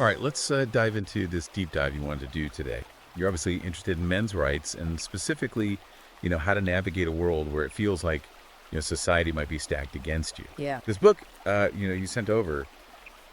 All right, let's dive into this deep dive you wanted to do today. You're obviously interested in men's rights and specifically, how to navigate a world where it feels like, society might be stacked against you. Yeah. This book, you sent over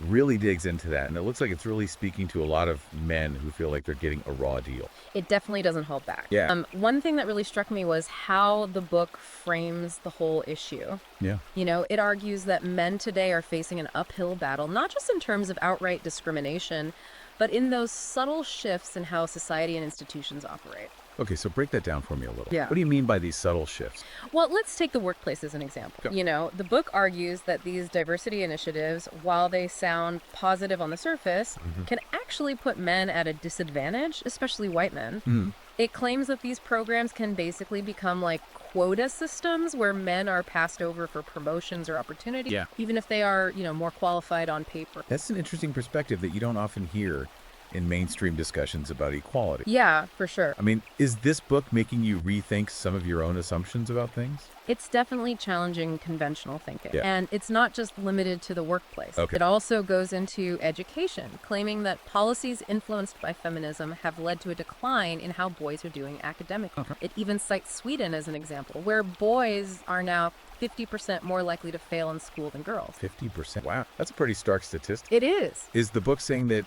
really digs into that. And it looks like it's really speaking to a lot of men who feel like they're getting a raw deal. It definitely doesn't hold back. Yeah. One thing that really struck me was how the book frames the whole issue. Yeah. It argues that men today are facing an uphill battle, not just in terms of outright discrimination, but in those subtle shifts in how society and institutions operate. Okay, so break that down for me a little. Yeah. What do you mean by these subtle shifts? Well, let's take the workplace as an example. Sure. The book argues that these diversity initiatives, while they sound positive on the surface, can actually put men at a disadvantage, especially white men. It claims that these programs can basically become like quota systems where men are passed over for promotions or opportunities, even if they are, more qualified on paper. That's an interesting perspective that you don't often hear in mainstream discussions about equality. Yeah, for sure. I mean, is this book making you rethink some of your own assumptions about things? It's definitely challenging conventional thinking. Yeah. And it's not just limited to the workplace. Okay. It also goes into education, claiming that policies influenced by feminism have led to a decline in how boys are doing academically. It even cites Sweden as an example, where boys are now 50% more likely to fail in school than girls. 50%? Wow, that's a pretty stark statistic. It is. Is the book saying that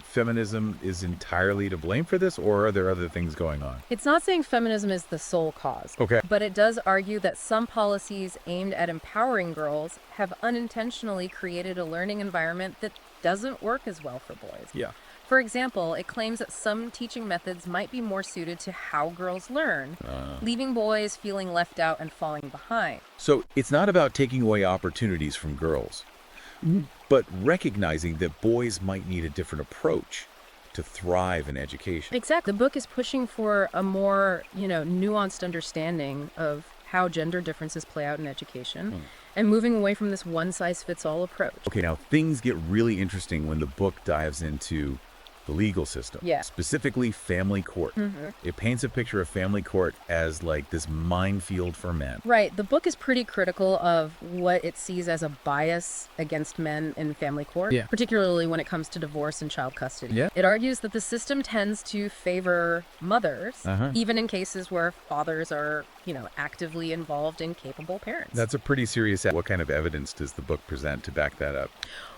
feminism is entirely to blame for this, or are there other things going on? It's not saying feminism is the sole cause. Okay. But it does argue that some policies aimed at empowering girls have unintentionally created a learning environment that doesn't work as well for boys. Yeah. For example, it claims that some teaching methods might be more suited to how girls learn, leaving boys feeling left out and falling behind. So it's not about taking away opportunities from girls, but recognizing that boys might need a different approach to thrive in education. Exactly. The book is pushing for a more, nuanced understanding of how gender differences play out in education and moving away from this one-size-fits-all approach. Okay, now things get really interesting when the book dives into the legal system, specifically family court. It paints a picture of family court as like this minefield for men. Right. The book is pretty critical of what it sees as a bias against men in family court, particularly when it comes to divorce and child custody. It argues that the system tends to favor mothers, even in cases where fathers are, actively involved in capable parents. That's a pretty serious. What kind of evidence does the book present to back that up?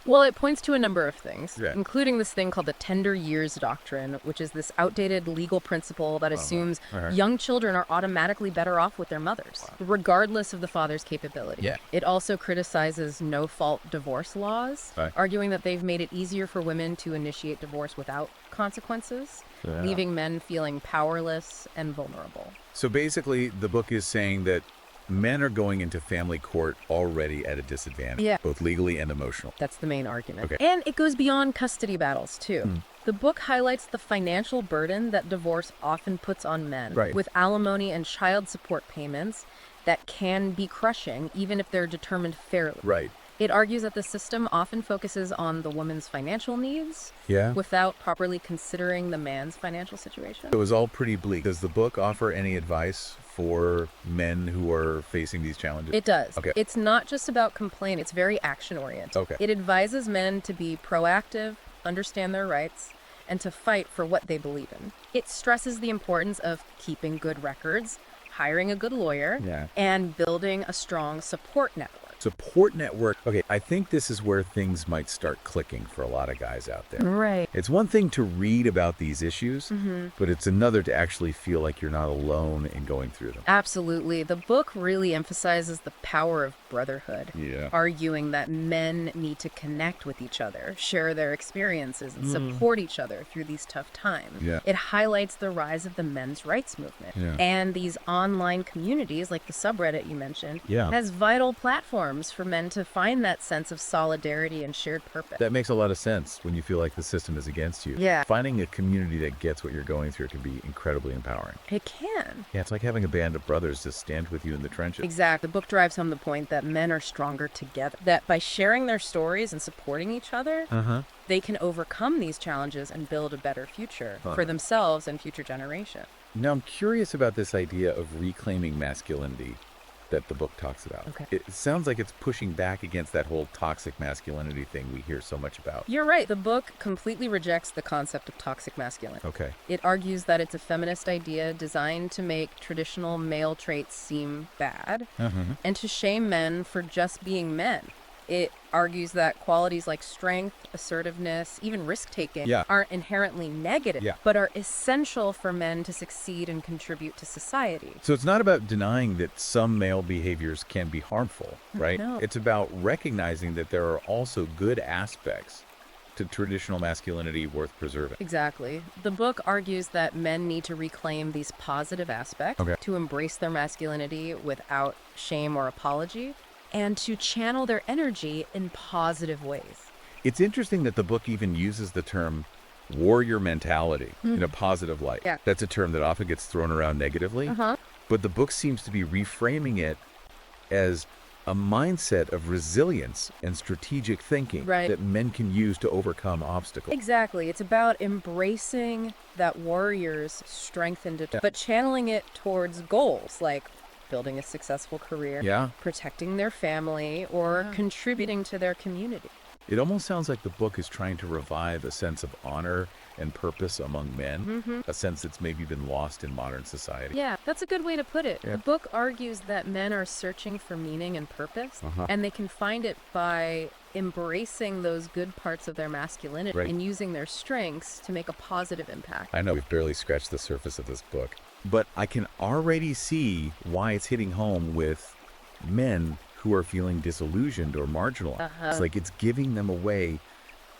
Well, it points to a number of things, including this thing called the tender years doctrine, which is this outdated legal principle that assumes young children are automatically better off with their mothers, regardless of the father's capability. It also criticizes no-fault divorce laws, arguing that they've made it easier for women to initiate divorce without consequences, leaving men feeling powerless and vulnerable. So basically, the book is saying that men are going into family court already at a disadvantage, both legally and emotional. That's the main argument. Okay. And it goes beyond custody battles, too. The book highlights the financial burden that divorce often puts on men, with alimony and child support payments that can be crushing, even if they're determined fairly. It argues that the system often focuses on the woman's financial needs without properly considering the man's financial situation. It was all pretty bleak. Does the book offer any advice for men who are facing these challenges? It does. Okay. It's not just about complaint. It's very action-oriented. Okay. It advises men to be proactive, understand their rights, and to fight for what they believe in. It stresses the importance of keeping good records, hiring a good lawyer, and building a strong support network. Support network. Okay, I think this is where things might start clicking for a lot of guys out there. Right. It's one thing to read about these issues, but it's another to actually feel like you're not alone in going through them. Absolutely. The book really emphasizes the power of brotherhood, arguing that men need to connect with each other, share their experiences, and support each other through these tough times. It highlights the rise of the men's rights movement. And these online communities, like the subreddit you mentioned, has vital platforms for men to find that sense of solidarity and shared purpose. That makes a lot of sense when you feel like the system is against you. Finding a community that gets what you're going through can be incredibly empowering. It can. It's like having a band of brothers to stand with you in the trenches. Exactly. The book drives home the point that men are stronger together, that by sharing their stories and supporting each other, they can overcome these challenges and build a better future for themselves and future generations. Now, I'm curious about this idea of reclaiming masculinity that the book talks about. Okay. It sounds like it's pushing back against that whole toxic masculinity thing we hear so much about. You're right. The book completely rejects the concept of toxic masculinity. Okay. It argues that it's a feminist idea designed to make traditional male traits seem bad and to shame men for just being men. It argues that qualities like strength, assertiveness, even risk-taking aren't inherently negative, but are essential for men to succeed and contribute to society. So it's not about denying that some male behaviors can be harmful, right? No. It's about recognizing that there are also good aspects to traditional masculinity worth preserving. Exactly. The book argues that men need to reclaim these positive aspects, to embrace their masculinity without shame or apology, and to channel their energy in positive ways. It's interesting that the book even uses the term warrior mentality in a positive light. Yeah. That's a term that often gets thrown around negatively, but the book seems to be reframing it as a mindset of resilience and strategic thinking that men can use to overcome obstacles. Exactly. It's about embracing that warrior's strength and but channeling it towards goals like building a successful career, protecting their family, or contributing to their community. It almost sounds like the book is trying to revive a sense of honor and purpose among men, a sense that's maybe been lost in modern society. Yeah, that's a good way to put it. The book argues that men are searching for meaning and purpose, and they can find it by embracing those good parts of their masculinity and using their strengths to make a positive impact. I know we've barely scratched the surface of this book, but I can already see why it's hitting home with men who are feeling disillusioned or marginalized. It's like it's giving them a way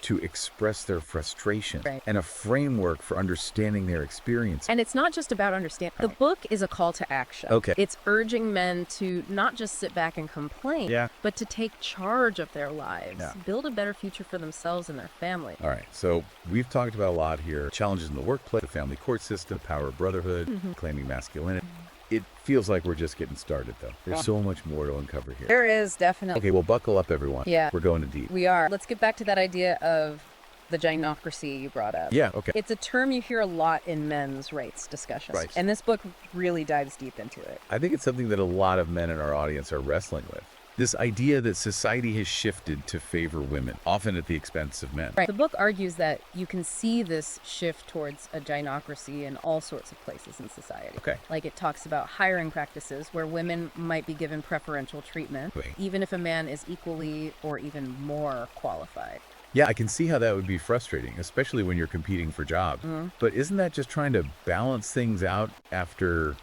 to express their frustration and a framework for understanding their experience. And it's not just about understanding. The book is a call to action. It's urging men to not just sit back and complain, but to take charge of their lives, build a better future for themselves and their family. All right, so we've talked about a lot here. Challenges in the workplace, the family court system, the power of brotherhood, claiming masculinity. It feels like we're just getting started, though. There's so much more to uncover here. There is, definitely. Okay, well, buckle up, everyone. Yeah. We're going in deep. We are. Let's get back to that idea of the gynocracy you brought up. Yeah, okay. It's a term you hear a lot in men's rights discussions. And this book really dives deep into it. I think it's something that a lot of men in our audience are wrestling with. This idea that society has shifted to favor women, often at the expense of men. The book argues that you can see this shift towards a gynocracy in all sorts of places in society. Like it talks about hiring practices where women might be given preferential treatment, even if a man is equally or even more qualified. Yeah, I can see how that would be frustrating, especially when you're competing for jobs. But isn't that just trying to balance things out after,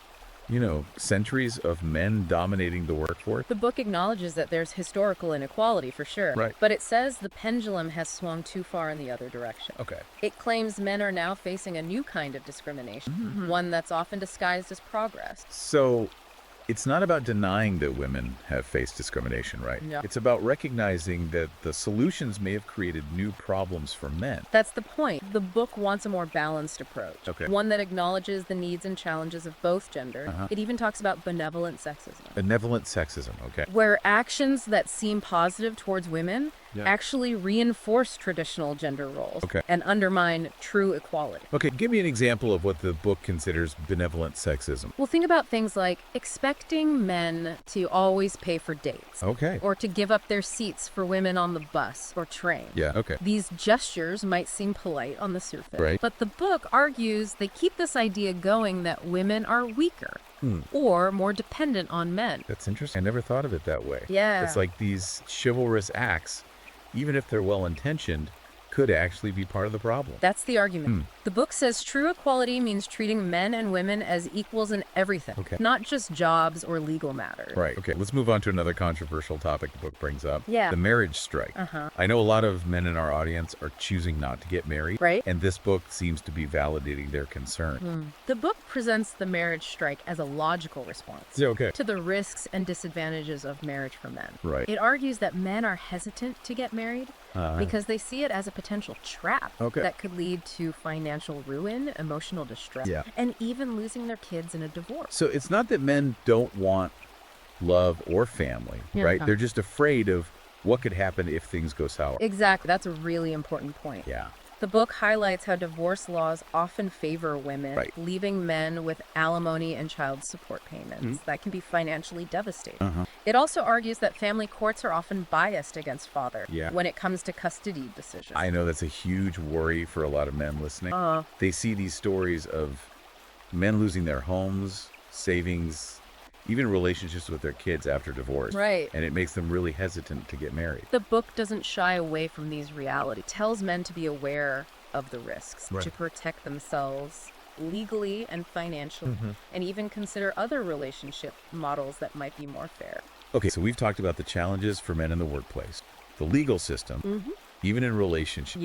you know, centuries of men dominating the workforce? The book acknowledges that there's historical inequality for sure, but it says the pendulum has swung too far in the other direction. It claims men are now facing a new kind of discrimination, one that's often disguised as progress. So it's not about denying that women have faced discrimination, right? It's about recognizing that the solutions may have created new problems for men. That's the point. The book wants a more balanced approach, one that acknowledges the needs and challenges of both genders. It even talks about benevolent sexism. Benevolent sexism, where actions that seem positive towards women actually reinforce traditional gender roles and undermine true equality. Give me an example of what the book considers benevolent sexism. Well, think about things like expecting men to always pay for dates. Or to give up their seats for women on the bus or train. These gestures might seem polite on the surface, but the book argues they keep this idea going that women are weaker or more dependent on men. That's interesting. I never thought of it that way. Yeah. It's like these chivalrous acts, even if they're well-intentioned, could actually be part of the problem. That's the argument. The book says true equality means treating men and women as equals in everything, not just jobs or legal matters. Let's move on to another controversial topic the book brings up. The marriage strike. I know a lot of men in our audience are choosing not to get married, and this book seems to be validating their concern. The book presents the marriage strike as a logical response to the risks and disadvantages of marriage for men. It argues that men are hesitant to get married because they see it as a potential trap that could lead to financial ruin, emotional distress, and even losing their kids in a divorce. So it's not that men don't want love or family, right? They're just afraid of what could happen if things go sour. Exactly. That's a really important point. The book highlights how divorce laws often favor women, leaving men with alimony and child support payments. That can be financially devastating. It also argues that family courts are often biased against fathers when it comes to custody decisions. I know that's a huge worry for a lot of men listening. They see these stories of men losing their homes, savings, even relationships with their kids after divorce. And it makes them really hesitant to get married. The book doesn't shy away from these realities. It tells men to be aware of the risks, to protect themselves legally and financially, and even consider other relationship models that might be more fair. Okay, so we've talked about the challenges for men in the workplace, the legal system, even in relationships.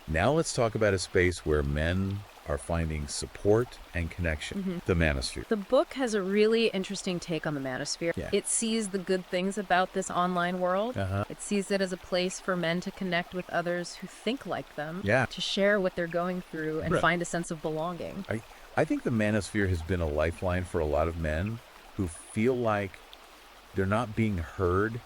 Now let's talk about a space where men are finding support and connection, the manosphere. The book has a really interesting take on the manosphere. It sees the good things about this online world. It sees it as a place for men to connect with others who think like them, to share what they're going through and find a sense of belonging. I think the manosphere has been a lifeline for a lot of men who feel like they're not being heard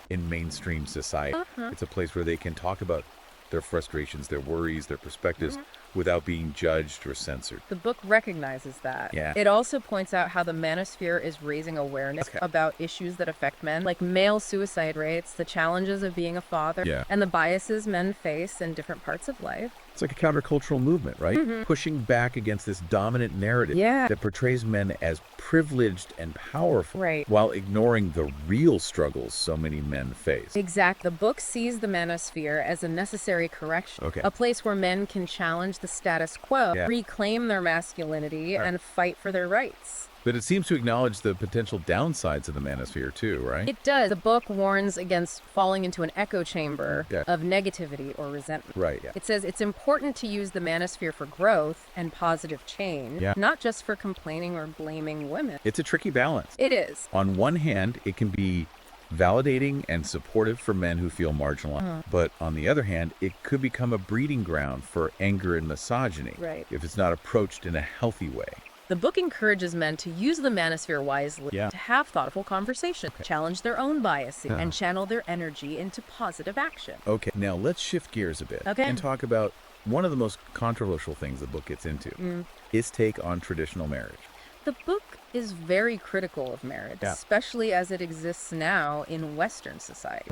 in mainstream society. It's a place where they can talk about their frustrations, their worries, their perspectives without being judged or censored. The book recognizes that. It also points out how the manosphere is raising awareness about issues that affect men, like male suicide rates, the challenges of being a father, and the biases men face in different parts of life. It's like a countercultural movement, right? Pushing back against this dominant narrative that portrays men as privileged and powerful while ignoring the real struggles so many men face. Exactly. The book sees the manosphere as a necessary correction, a place where men can challenge the status quo, reclaim their masculinity, and fight for their rights. But it seems to acknowledge the potential downsides of the manosphere too, right? It does. The book warns against falling into an echo chamber of negativity or resentment. It says it's important to use the manosphere for growth and positive change, not just for complaining or blaming women. It's a tricky balance. It is. On one hand, it can be validating and supportive for men who feel marginalized. But on the other hand, it could become a breeding ground for anger and misogyny if it's not approached in a healthy way. The book encourages men to use the manosphere wisely, to have thoughtful conversations, challenge their own biases, and channel their energy into positive action. Okay, now let's shift gears a bit and talk about one of the most controversial things the book gets into, its take on traditional marriage. The book is very critical of marriage, especially as it exists now in Western society.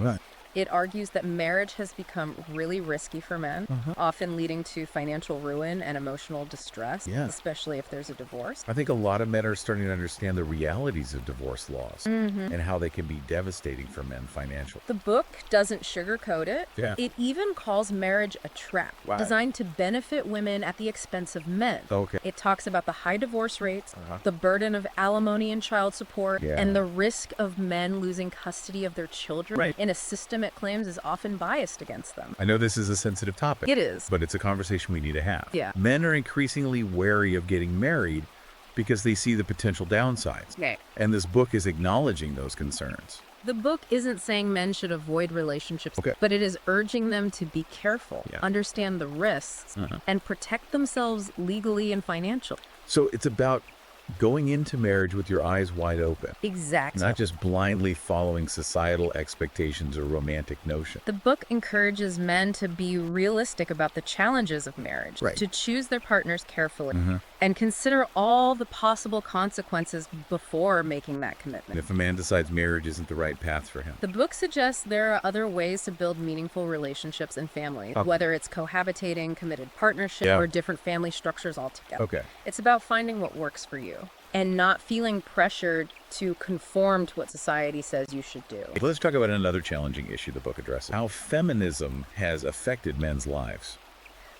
It argues that marriage has become really risky for men, often leading to financial ruin and emotional distress, especially if there's a divorce. I think a lot of men are starting to understand the realities of divorce laws and how they can be devastating for men financially. The book doesn't sugarcoat it. It even calls marriage a trap, designed to benefit women at the expense of men. It talks about the high divorce rates, the burden of alimony and child support, and the risk of men losing custody of their children in a system it claims is often biased against them. I know this is a sensitive topic. It is. But it's a conversation we need to have. Men are increasingly wary of getting married because they see the potential downsides. And this book is acknowledging those concerns. The book isn't saying men should avoid relationships, but it is urging them to be careful, understand the risks, and protect themselves legally and financially. So it's about going into marriage with your eyes wide open. Exactly. Not just blindly following societal expectations or romantic notions. The book encourages men to be realistic about the challenges of marriage, to choose their partners carefully, and consider all the possible consequences before making that commitment. If a man decides marriage isn't the right path for him. The book suggests there are other ways to build meaningful relationships in family, whether it's cohabitating, committed partnership, or different family structures altogether. It's about finding what works for you and not feeling pressured to conform to what society says you should do. Let's talk about another challenging issue the book addresses, how feminism has affected men's lives.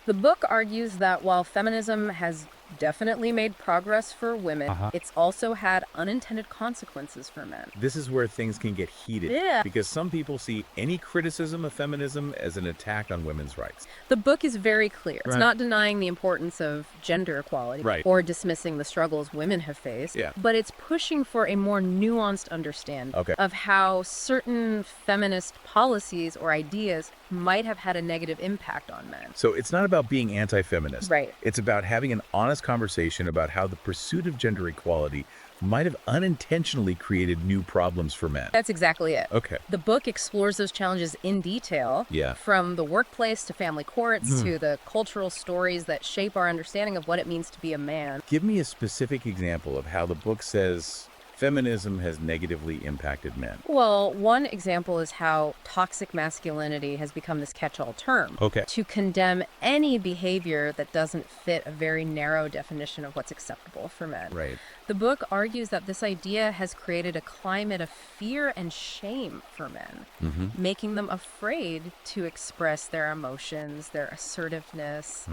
The book argues that while feminism has definitely made progress for women, it's also had unintended consequences for men. This is where things can get heated. Because some people see any criticism of feminism as an attack on women's rights. The book is very clear. It's not denying the importance of gender equality or dismissing the struggles women have faced, but it's pushing for a more nuanced understanding of how certain feminist policies or ideas might have had a negative impact on men. So it's not about being anti-feminist. It's about having an honest honest conversation about how the pursuit of gender equality might have unintentionally created new problems for men. That's exactly it. Okay. The book explores those challenges in detail, from the workplace to family courts to the cultural stories that shape our understanding of what it means to be a man. Give me a specific example of how the book says feminism has negatively impacted men. Well, one example is how toxic masculinity has become this catch-all term to condemn any behavior that doesn't fit a very narrow definition of what's acceptable for men. Right. The book argues that this idea has created a climate of fear and shame for men, making them afraid to express their emotions, their assertiveness,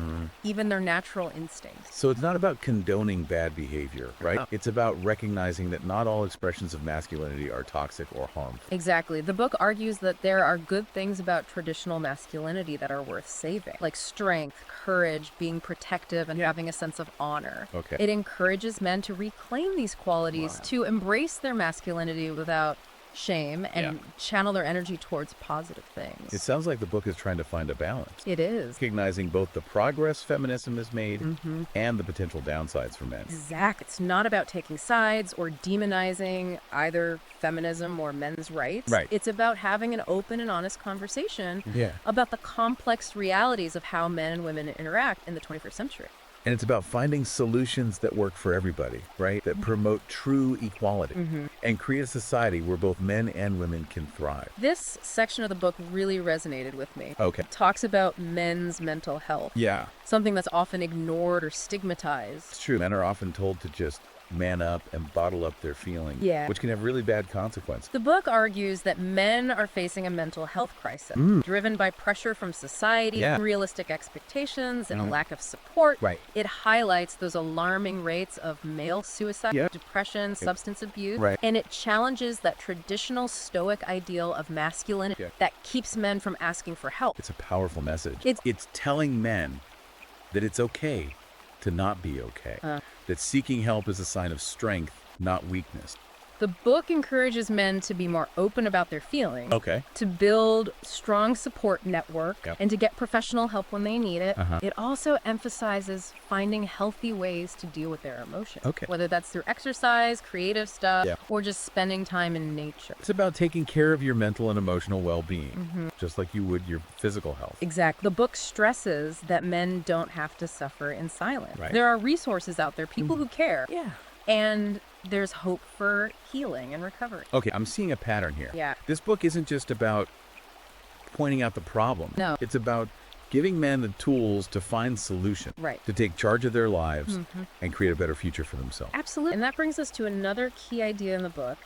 even their natural instincts. So it's not about condoning bad behavior, right? It's about recognizing that not all expressions of masculinity are toxic or harmful. Exactly. The book argues that there are good things about traditional masculinity that are worth saving, like strength, courage, being protective, and having a sense of honor. It encourages men to reclaim these qualities, to embrace their masculinity without shame and channel their energy towards positive things. It sounds like the book is trying to find a balance. It is. Recognizing both the progress feminism has made and the potential downsides for men. Exactly. It's not about taking sides or demonizing either feminism or men's rights. Right. It's about having an open and honest conversation about the complex realities of how men and women interact in the 21st century. And it's about finding solutions that work for everybody, right? That promote true equality and create a society where both men and women can thrive. This section of the book really resonated with me. It talks about men's mental health. Something that's often ignored or stigmatized. It's true. Men are often told to just man up and bottle up their feelings, which can have really bad consequences. The book argues that men are facing a mental health crisis, driven by pressure from society, unrealistic expectations, and a lack of support. It highlights those alarming rates of male suicide, depression, substance abuse, and it challenges that traditional stoic ideal of masculinity that keeps men from asking for help. It's a powerful message. It's telling men that it's okay to not be okay. That seeking help is a sign of strength, not weakness. The book encourages men to be more open about their feelings, to build strong support network, and to get professional help when they need it. It also emphasizes finding healthy ways to deal with their emotions, whether that's through exercise, creative stuff, or just spending time in nature. It's about taking care of your mental and emotional well-being, just like you would your physical health. Exactly. The book stresses that men don't have to suffer in silence. There are resources out there, people who care. And there's hope for healing and recovery. I'm seeing a pattern here. This book isn't just about pointing out the problem. No. It's about giving men the tools to find solutions, to take charge of their lives and create a better future for themselves. Absolutely. And that brings us to another key idea in the book,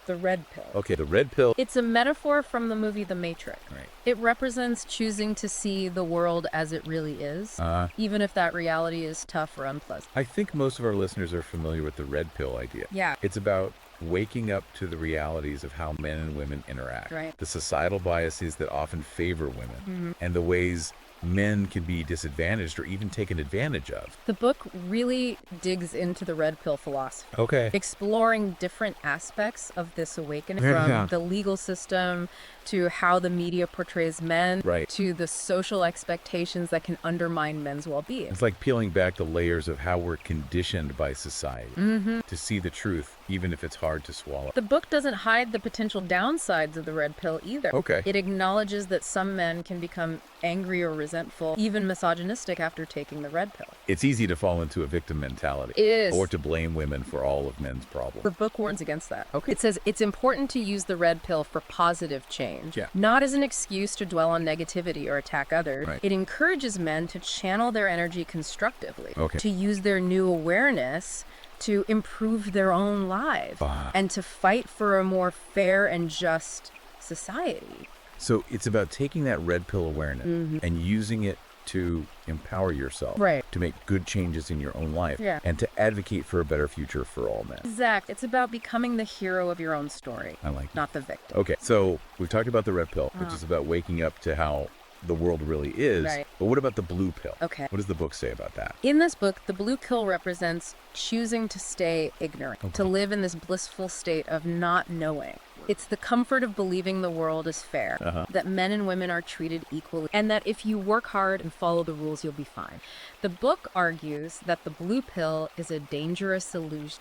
the red pill. The red pill. It's a metaphor from the movie The Matrix. It represents choosing to see the world as it really is, even if that reality is tough or unpleasant. I think most of our listeners are familiar with the red pill idea. It's about waking up to the realities of how men and women interact, the societal biases that often favor women, and the ways men can be disadvantaged or even taken advantage of. The book really digs into the red pill philosophy, exploring different aspects of this awakening, from the legal system to how the media portrays men, to the social expectations that can undermine men's well-being. It's like peeling back the layers of how we're conditioned by society to see the truth, even if it's hard to swallow. The book doesn't hide the potential downsides of the red pill either. It acknowledges that some men can become angry or resentful, even misogynistic after taking the red pill. It's easy to fall into a victim mentality. It is. Or to blame women for all of men's problems. The book warns against that. It says it's important to use the red pill for positive change, not as an excuse to dwell on negativity or attack others. It encourages men to channel their energy constructively, to use their new awareness to improve their own lives, and to fight for a more fair and just society. So it's about taking that red pill awareness and using it to empower yourself, to make good changes in your own life, and to advocate for a better future for all men. Exactly. It's about becoming the hero of your own story, not the victim. So we've talked about the red pill, which is about waking up to how the world really is. But what about the blue pill? What does the book say about that? In this book, the blue pill represents choosing to stay ignorant, to live in this blissful state of not knowing. It's the comfort of believing the world is fair, that men and women are treated equally, and that if you work hard and follow the rules, you'll be fine. The book argues that the blue pill is a dangerous illusion,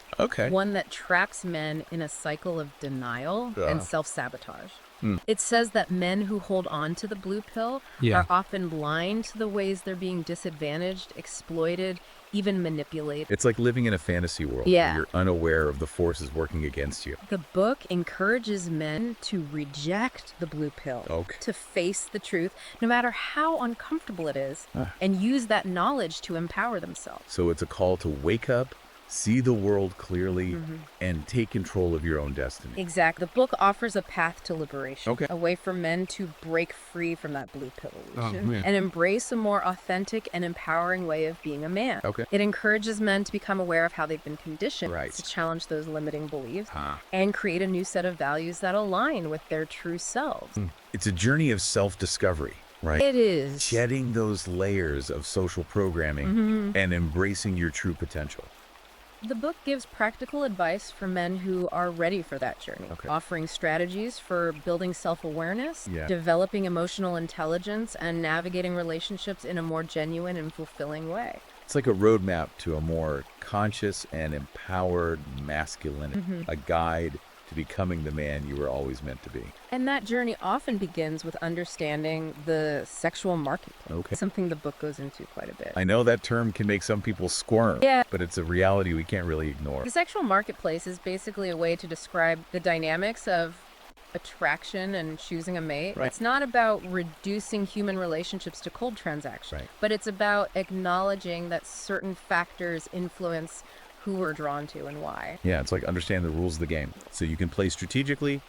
one that traps men in a cycle of denial and self-sabotage. It says that men who hold on to the blue pill are often blind to the ways they're being disadvantaged, exploited, even manipulated. It's like living in a fantasy world where you're unaware of the forces working against you. The book encourages men to reject the blue pill, to face the truth, no matter how uncomfortable it is, and use that knowledge to empower themselves. So it's a call to wake up, see the world clearly, and take control of your own destiny. Exactly. The book offers a path to liberation, a way for men to break free from that blue pill illusion and embrace a more authentic and empowering way of being a man. It encourages men to become aware of how they've been conditioned, to challenge those limiting beliefs, and create a new set of values that align with their true selves. It's a journey of self-discovery. Right. It is. Shedding those layers of social programming and embracing your true potential. The book gives practical advice for men who are ready for that journey, offering strategies for building self-awareness, developing emotional intelligence, and navigating relationships in a more genuine and fulfilling way. It's like a roadmap to a more conscious and empowered masculinity, a guide to becoming the man you were always meant to be. And that journey often begins with understanding the sexual marketplace, something the book goes into quite a bit. I know that term can make some people squirm, but it's a reality we can't really ignore. The sexual marketplace is basically a way to describe the dynamics of attraction and choosing a mate. It's not about reducing human relationships to cold transactions, but it's about acknowledging that certain factors influence who we're drawn to and why. Yeah, it's like understand the rules of the game so you can play strategically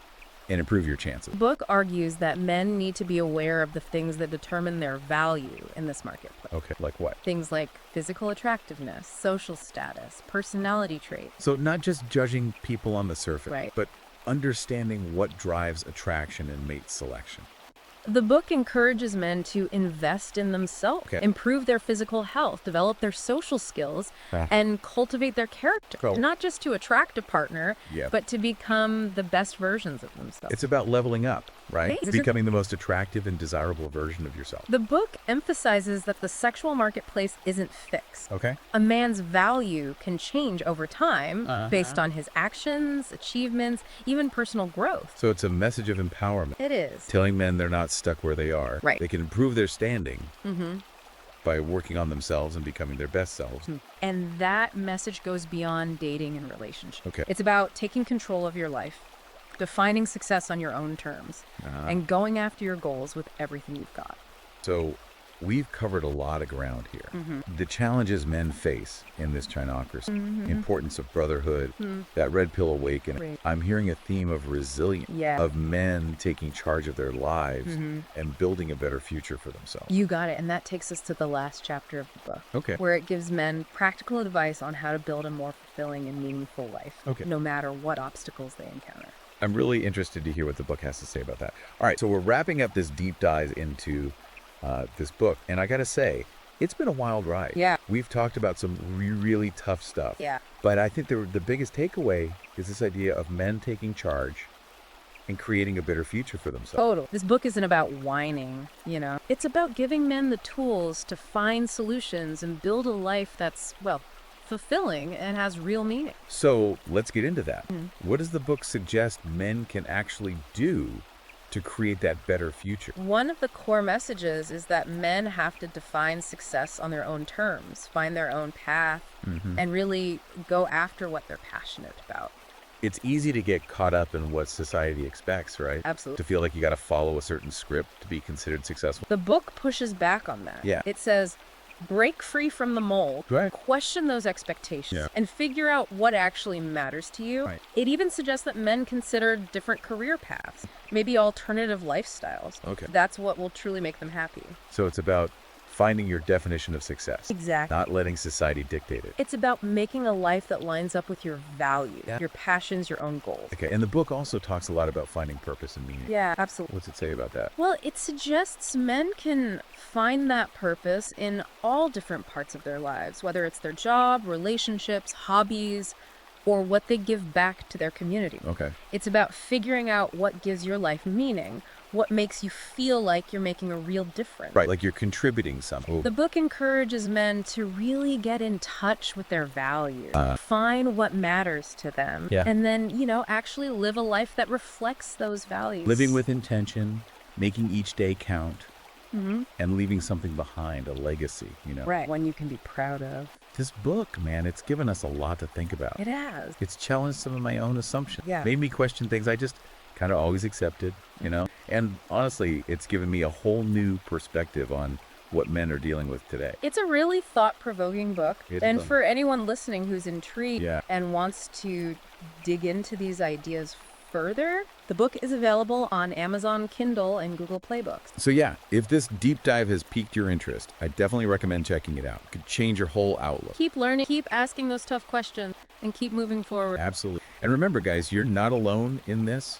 and improve your chances. The book argues that men need to be aware of the things that determine their value in this marketplace. Like what? Things like physical attractiveness, social status, personality traits. So not just judging people on the surface, but understanding what drives attraction and mate selection. The book encourages men to invest in themselves, improve their physical health, develop their social skills, and cultivate their character. Not just to attract a partner, but to become the best versions of themselves. It's about leveling up, right? Becoming the most attractive and desirable version of yourself. The book emphasizes that the sexual marketplace isn't fixed. A man's value can change over time based on his actions, achievements, even personal growth. So it's a message of empowerment. It is. Telling men they're not stuck where they are. They can improve their standing by working on themselves and becoming their best selves. And that message goes beyond dating and relationships. It's about taking control of your life, defining success on your own terms, and going after your goals with everything you've got. So we've covered a lot of ground here. The challenges men face in this Chinocracy, importance of brotherhood, that red pill awakening. I'm hearing a theme of resilience, of men taking charge of their lives and building a better future for themselves. You got it. And that takes us to the last chapter of the book, where it gives men practical advice on how to build a more fulfilling and meaningful life, no matter what obstacles they encounter. I'm really interested to hear what the book has to say about that. All right, so we're wrapping up this deep dive into this book, and I gotta say, it's been a wild ride. We've talked about some really tough stuff. But I think the biggest takeaway is this idea of men taking charge and creating a better future for themselves. This book isn't about whining, It's about giving men the tools to find solutions and build a life that's, fulfilling and has real meaning. So let's get into that. What does the book suggest men can actually do to create that better future? One of the core messages is that men have to define success on their own terms, find their own path, and really go after what they're passionate about. It's easy to get caught up in what society expects, right? Absolutely. To feel like you got to follow a certain script to be considered successful. The book pushes back on that. It says, break free from the mold, question those expectations, and figure out what actually matters to you. It even suggests that men consider different career paths, maybe alternative lifestyles. That's what will truly make them happy. So it's about finding your definition of success. Exactly. Not letting society dictate it. It's about making a life that lines up with your values, your passions, your own goals. And the book also talks a lot about finding purpose and meaning. Absolutely. What's it say about that? Well, it suggests men can find that purpose in all different parts of their lives, whether it's their job, relationships, hobbies, or what they give back to their community. Okay. It's about figuring out what gives your life meaning, what makes you feel like you're making a real difference. Right, like you're contributing something. The book encourages men to really get in touch with their values, find what matters to them, and then, actually live a life that reflects those values. Living with intention, making each day count, and leaving something behind, a legacy, Right, one you can be proud of. This book, man, it's given us a lot to think about. It has. It's challenged some of my own assumptions. Yeah. Made me question things I just kind of always accepted, And honestly, it's given me a whole new perspective on what men are dealing with today. It's a really thought-provoking book. And for anyone listening who's intrigued and wants to dig into these ideas further, the book is available on Amazon Kindle and Google Play Books. So if this deep dive has piqued your interest, I definitely recommend checking it out. It could change your whole outlook. Keep learning, keep asking those tough questions, and keep moving forward. Absolutely. And remember, guys, you're not alone in this.